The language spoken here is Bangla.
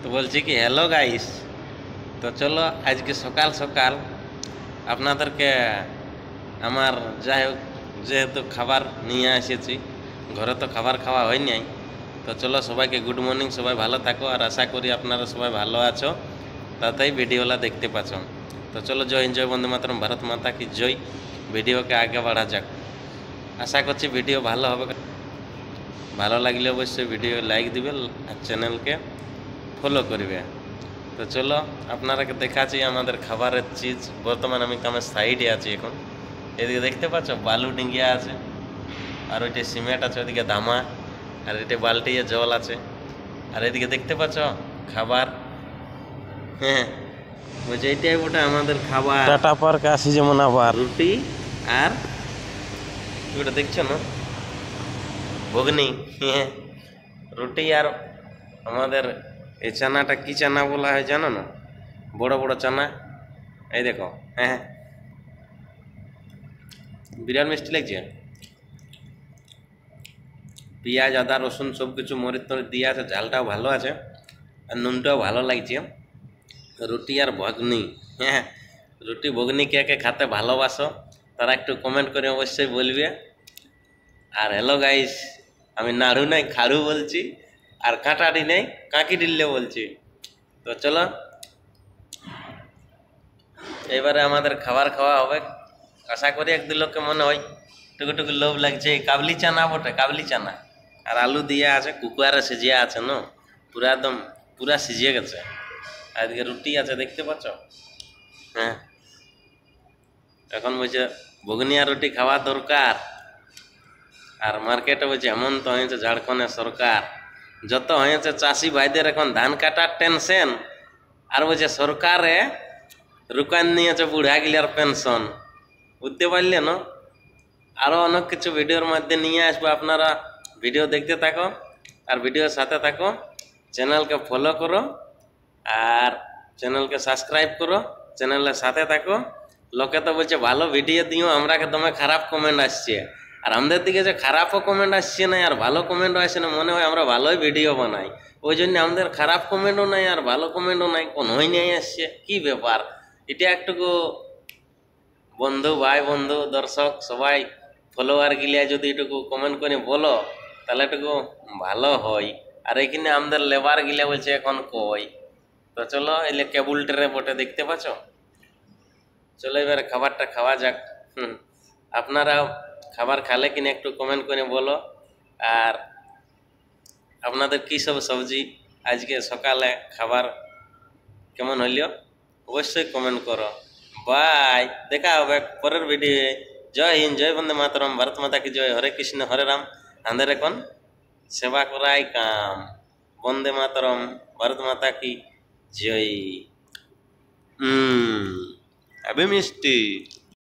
তো বলছি কি হ্যালো গাইস। তো চলো আজকে সকাল সকাল আপনাদেরকে আমার যাই হোক যেহেতু খাবার নিয়ে এসেছি, ঘরে তো খাবার খাওয়া হয় নাই। তো চলো সবাইকে গুড মর্নিং, সবাই ভালো থাকো আর আশা করি আপনারা সবাই ভালো আছো, তাতেই ভিডিওলা দেখতে পাচ্ছ। তো চলো জয় হিন্দ, জয় বন্দে মাতরম, ভারত মাতা কি জয়। ভিডিওকে আগে বাড়া যাক, আশা করছি ভিডিও ভালো হবে। ভালো লাগলে অবশ্যই ভিডিও লাইক দিবে আর চ্যানেলকে ফলো করবে। তো চলো আপনারাকে দেখাচ্ছি আমাদের খাবারের চিজ। বর্তমানে আমি কামের সাইডে আছি এখন। এদিকে দেখতে পাচ্ছ বালু ডিঙ্গিয়া আছে, আর ওইটা সিমেন্ট আছে, ওইদিকে ধামা, আর এটা বালতি জল আছে। আর এদিকে দেখতে পাচ্ছ খাবার, হ্যাঁ বলছে এইটাই ওটা আমাদের খাবার। টাটা পার্ক আসি যেমন আবার রুটি আর ওটা দেখছো না ঘুগনি, হ্যাঁ রুটি আর আমাদের এই চানাটা কি চানা বলা হয় জানো না? বড় বড় চানা, এই দেখো। হ্যাঁ বিরাট মিষ্টি লাগছে। পেঁয়াজ আদা রসুন সব কিছু মরিচ টরিচ দিয়ে আছে, ঝালটাও ভালো আছে আর নুনটাও ভালো লাগছে। রুটি আর ভগ্নি, হ্যাঁ রুটি ভগ্নি কে কে খেতে ভালোবাসো তারা একটু কমেন্ট করে অবশ্যই বলবে। আর হ্যালো গাইস, আমি নাড়ু নাই খাড়ু বলছি, আর কাঁটাটি নেই কাঁকি ডিল্লে বলছি। তো চলো এবারে আমাদের খাবার খাওয়া হবে। আশা করি এক দু লোককে মনে হয় টুকু টুকু লোভ লাগছে। কাবলি চানা বটে, কাবলি চানা আর আলু দিয়ে আছে, কুকারে সিজিয়ে আছে না, পুরা একদম পুরা সিজিয়ে গেছে। আর এদিকে রুটি আছে দেখতে পাচ্ছ। হ্যাঁ এখন বলছে ঘুগনি আর রুটি খাওয়া দরকার। আর মার্কেটে বলছে হেমন্ত হয়েছে ঝাড়খণ্ডের সরকার, যত হয়েছে চাষি ভাইদের এখন ধান কাটার টেনশন। আর বলছে সরকারে রুকান নিয়েছে বুড়া গিলার পেনশন। বুঝতে পারলে না? আরও অনেক কিছু ভিডিওর মধ্যে নিয়ে আসবো, আপনারা ভিডিও দেখতে থাকো আর ভিডিওর সাথে থাকো। চ্যানেলকে ফলো করো আর চ্যানেলকে সাবস্ক্রাইব করো, চ্যানেলের সাথে থাকো। লোকে তো বলছে ভালো ভিডিও দিও, আমরাকে দমে খারাপ কমেন্ট আসছে। আর আমাদের দিকে যে খারাপও কমেন্ট আসছে না আর ভালো কমেন্টও আসছে না, মনে হয় আমরা ভালোই ভিডিও বানাই। ওই জন্য আমাদের খারাপ কমেন্টও নাই আর ভালো কমেন্টও নাই, কোনোই নিয়ে আসছে। কি ব্যাপার এটা? একটুকু বন্ধু ভাই বন্ধু দর্শক সবাই ফলোয়ার গিলিয়া যদি এটুকু কমেন্ট করে বলো তাহলে এটুকু ভালো হয়। আর এখানে আমাদের লেবার গিলা বলছে এখন কই। তো চলো এলে কেবল ট্রে বটে দেখতে পাচ্ছ। চলো এবার খাবারটা খাওয়া যাক। আপনারা খাবার খালে কিনা একটু কমেন্ট করে বলো। আর আপনাদের কী সব সবজি আজকে সকালে খাবার কেমন হইল অবশ্যই কমেন্ট করো। বাই, দেখা হবে পরের ভিডিও। জয় হিন্দ, জয় বন্দে মাতরম, ভারত মাতা কি জয়। হরে কৃষ্ণ হরে রাম। আমাদের এখন সেবা করাই কাম। বন্দে মাতরম, ভারত মাতা কি জয়। আবে মিষ্টি।